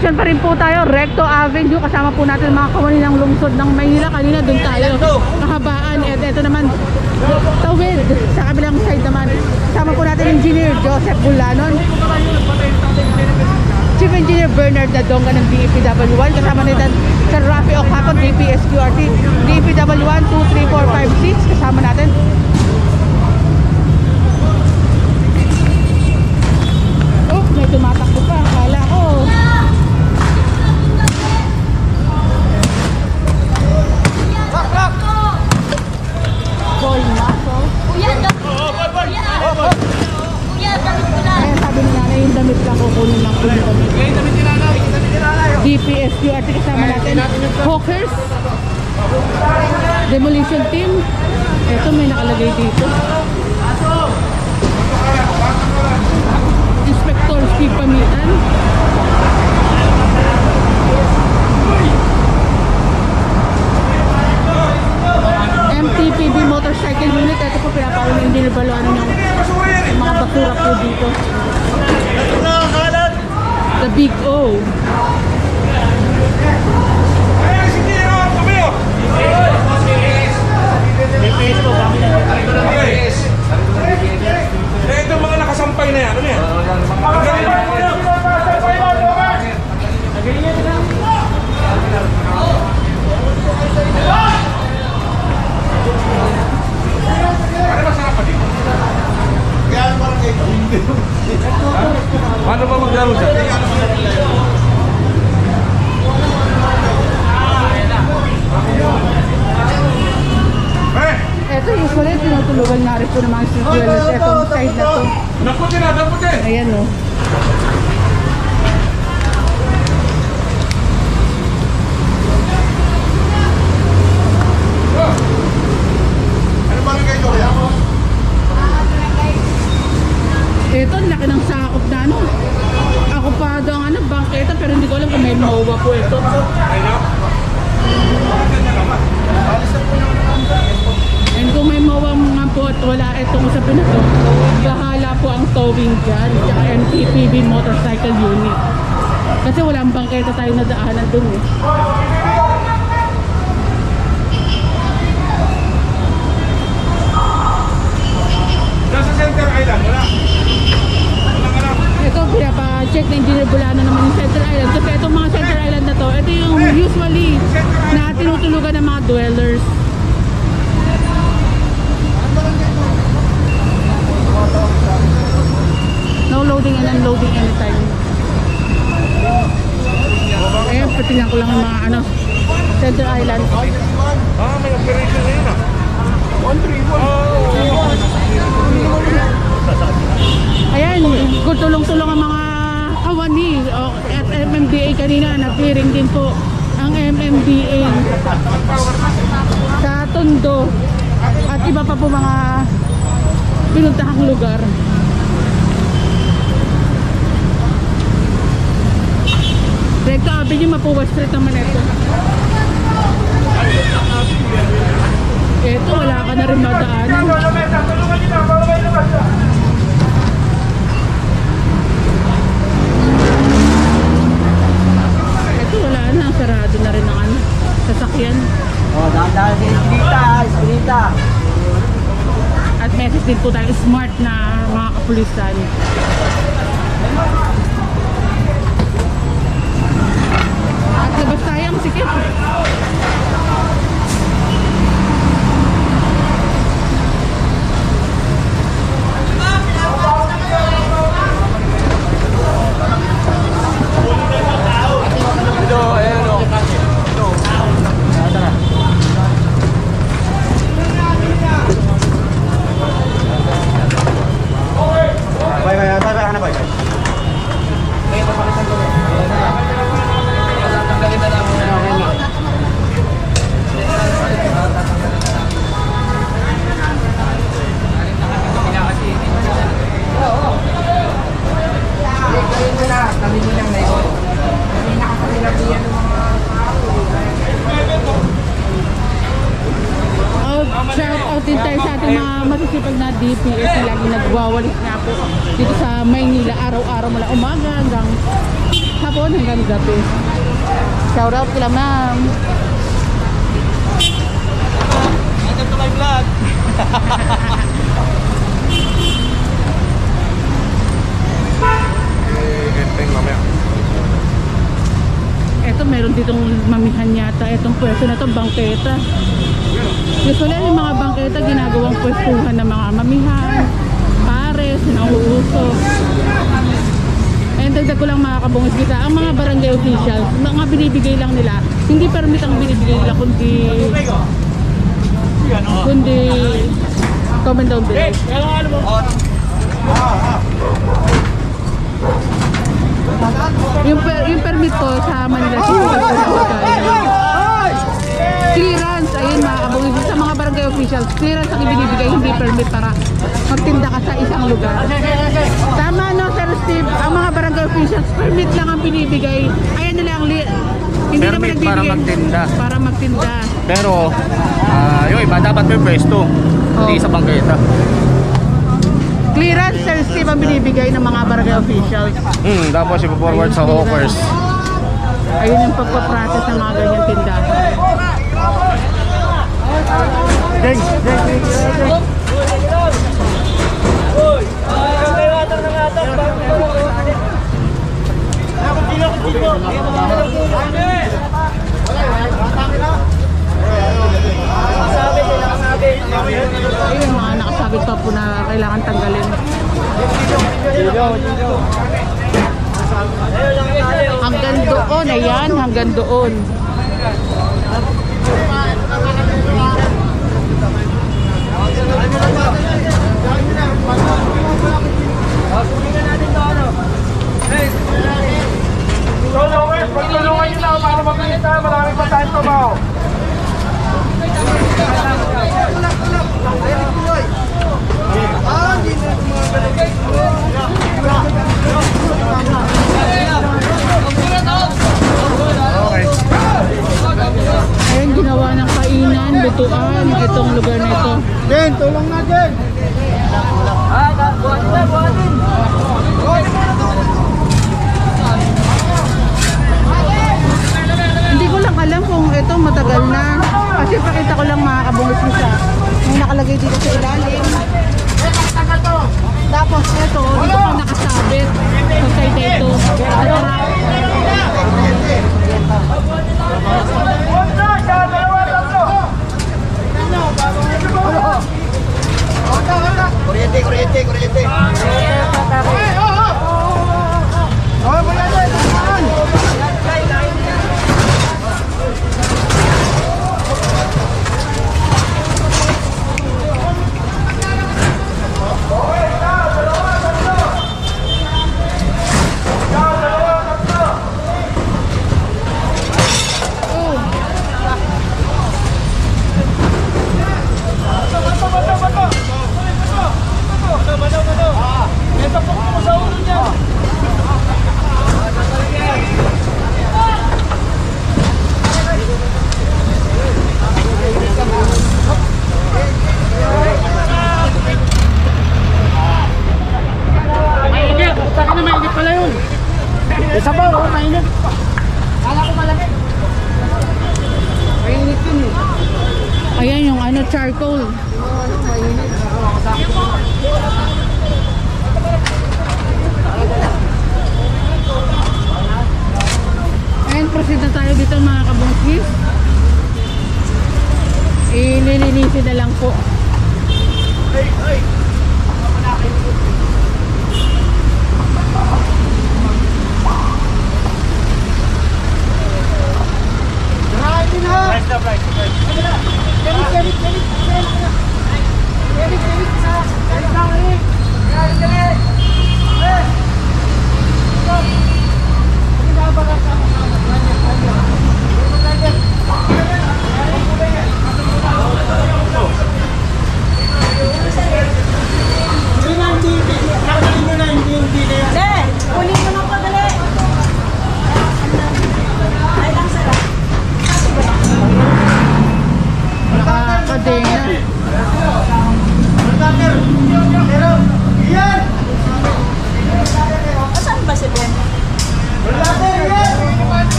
Demolition pa rin po tayo, Recto Avenue. Kasama po natin mga kawani ng lungsod ng Maynila. Kanina dun tayo, kahabaan. At ito naman, tawid. Sa kabilang side naman, kasama po natin Engineer Joseph Bulanon, Chief Engineer Bernard Nadonga ng DPW1. Kasama natin Sir Rafi Ocapon, DPSQRT, DPW1, 2, 3, 4, 5, 6. Kasama natin. Oh, may tumatakbo pa. Akala ko Boy Maso. Kuya, damit ko lang. Kaya sabi ni nanay, yung damit lang kukunin lang po yung damit. DPSQRT kasama natin. Hawkers, Demolition Team. Ito may nakalagay dito. Inspector Steve Pamitan. MTPB Motorcycle Unit. Ito po pinapawin ng Engineer Bulanon ng mga basura po dito. The Big O. Ito mga nakasampay na yan. Ano yan? Paano ba maglaro dyan? Ito usually tinutulugan na rin po ng mga street dwellers. Itong side na to. Naputin na, naputin! Ayan o. Ano ba kayo kaya? Ito, laki ng sakop na ano. Ako pa daw ang bangketa pero hindi ko alam kung may MOA po ito. And kung may MOA nga po at wala itong usapin na to, bahala po ang towing dyan. Tsaka MTPB Motorcycle Unit. Kasi walang bangketa tayo na daanan dun eh. Nasa Center Island, wala? Ito, pinapa-check na Engineer Bulanon naman yung Center Island. Kasi itong mga Center Island na to, ito yung usually na tinutulugan ng mga dwellers. No loading and unloading anytime. Ayan, patingnan ko lang yung mga ano, Center Island. May operation na yun ah. 131. Ayan, kung tulong-tulong ang mga kawani at MMDA kanina, nag-hearing din po ang MMDA sa Tondo at iba pa po mga pinuntahang lugar. Recto Avenue, Mapua Street naman ito. Ito, wala ka na rin madaanan. Ito, wala na. Sarado na rin ang ano, sasakyan. Dahan-dahan din, Eskinita. At message din po tayo, smart na mga kapulisan. At labas tayo, ang sikip. Shout out din tayo sa ating mga masisipag na DPS na lagi nagwawalis nga po dito sa Maynila araw-araw mula umaga hanggang hapon hanggang gabi. Shout out kila ma'am. Welcome to my vlog. Ganteng mamaya. Eto meron ditong mamihan yata. Etong pwesto na to, bangketa. Usually yung mga bangketa ginagawang pwestuhan ng mga mamihan, pares, nauuso. And dagdag ko lang mga kabungis kita, ang mga barangay officials, mga binibigay lang nila, hindi permit ang binibigay nila, kundi comment down below. Yung permit ko sa Manila clearance, ayun mga kabungis, sa mga barangay officials, clearance ang ibinibigay, hindi permit para magtinda ka sa isang lugar. Tama no, Sir Steve, ang mga barangay officials, permit lang ang binibigay. Ayan nila ang hindi naman permit nagbibigay para magtinda. para magtinda. Pero, yung iba dapat may pwesto. Hindi sa bangketa. Clearance, Sir Steve, ang binibigay ng mga barangay officials. Tapos ipo-forward sa hawkers. Ayun yung pagpaprocess ng mga ganyan tindahan. Ayun, mga nakasabit pa po na kailangan tanggalin. Hanggang doon, ayan, hanggang doon. Pagtulungan nyo na para mabilis tayo, maraming pa tayo trabaho. Ayun, ginawa ng kainan, lutuan, itong lugar na ito. Jen, tulong na Jen! Buhatin. Hindi ko lang alam kung ito matagal na. Kasi pakita ko lang mga kabungis mo siya. May nakalagay dito sa ilalim. Tapos ito, dito pa nakasabit. Sa side na ito. Kuryente. Isa pa, mainit. Kala ko malaki. Mainit yun eh. Ayan yung ano, charcoal. Mainit. Ayan, proceed na tayo dito mga kabungkis. Ililinisin na lang po.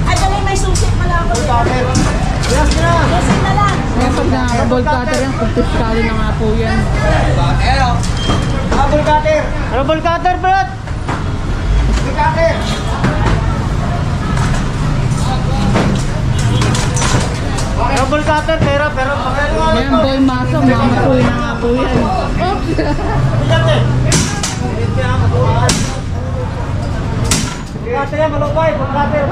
Ay, dali, may susi pala ako. Susi na lang. Kaya pag na-ball cutter yan, kumpiskado na nga po yan. Double cutter. Double cutter, Brad. Double cutter. Double cutter, pero Yan, boy maso, mamatuloy na nga po yan. Oops! Cutter yan, malupay. Cutter.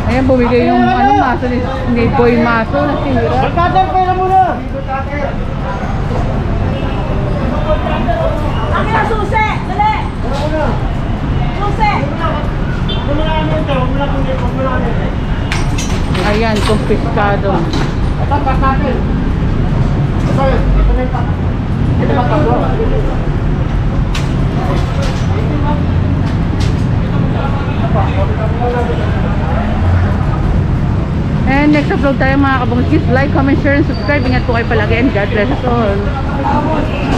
Ayan, bumigay yung maso ni boy maso. Nasira. double cutter, pero muna. Akin ang susi, dali. Susi. Ayan, kumpiskado. And next upload tayo mga kabungskis. Like, comment, share, and subscribe. Ingat po kayo palagi and God bless us all.